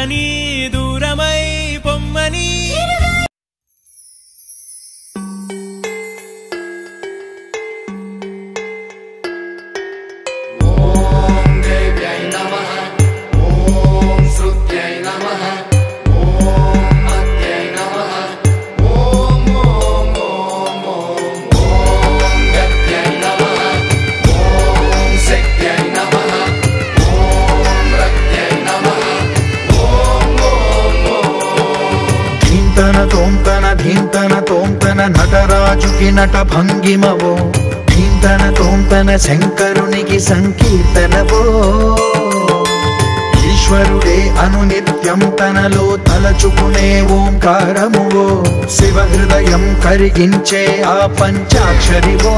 రమ్మని దూరమై పొమ్మని నటరాజుకి నట భంగిమవో ధీంతన తోంతన శంకరునికి సంకీర్తనవో ఈశ్వరుడే అనునిత్యం తనలో తలచుకునే ఓంకారమువో శివ హృదయం కరిగించే ఆ పంచాక్షరివో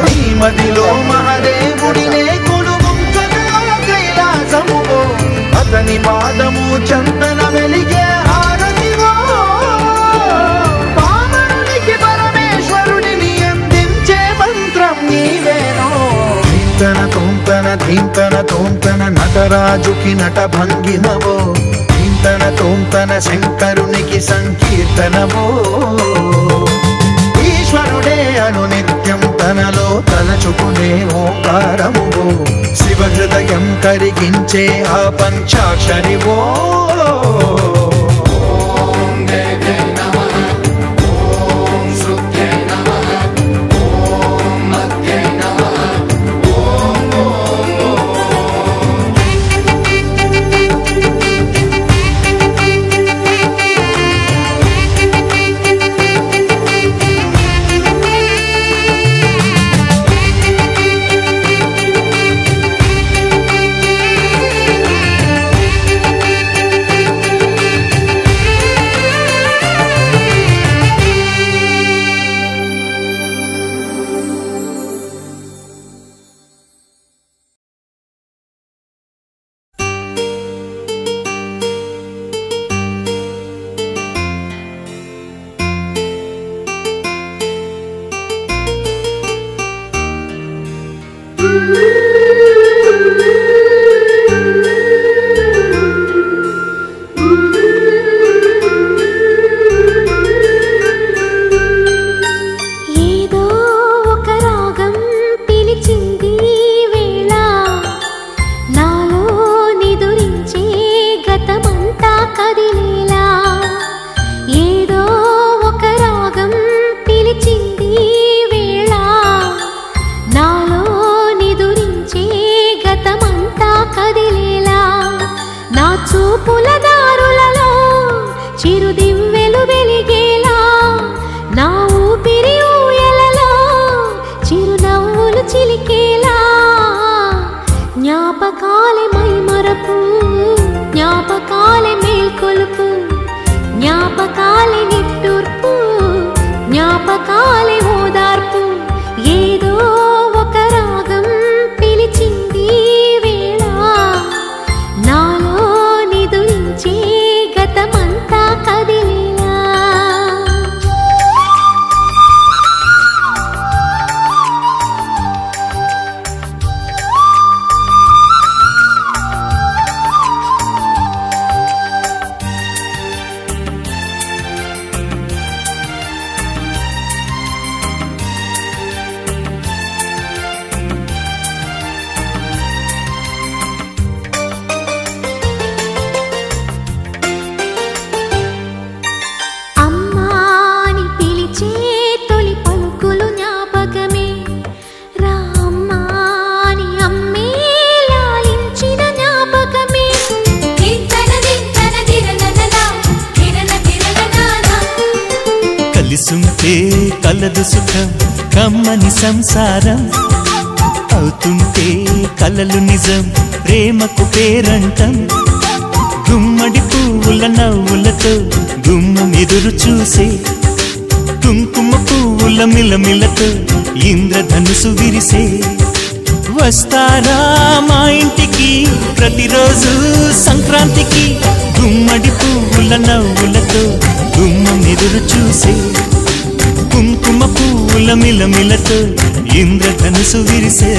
నీ మదిలో మహాదేవుడినే కొలువుంచగా కైలాసమువో అతని పాదము చందన వెలిగే హారతివో ధీంతన తోంతన నటరాజుకి నట భంగిమవో ధీంతన తోంతన శంకరునికి సంకీర్తనవో ఈశ్వరుడే అనునిత్యం తనలో తలచుకునే ఓంకారమువో శివ హృదయం కరిగించే ఆ పంచాక్షరివో కలదు సుఖం కమ్మని సంసారం అవుతుంటే కలలు నిజం ప్రేమకు పేరంటం గుమ్మడి పువ్వుల నవ్వులతో గుమ్మం ఎదురు చూసే కుంకుమ పువ్వుల మిలమిలతో ఇంద్రధనుసు విరిసే వస్తారా మా ఇంటికి ప్రతిరోజు సంక్రాంతికి గుమ్మడి పువ్వుల నవ్వులతో గుమ్మం ఎదురు చూసే కుంకుమ పువ్వుల మిలమిలతో ఇంద్రధనుసు విరిసే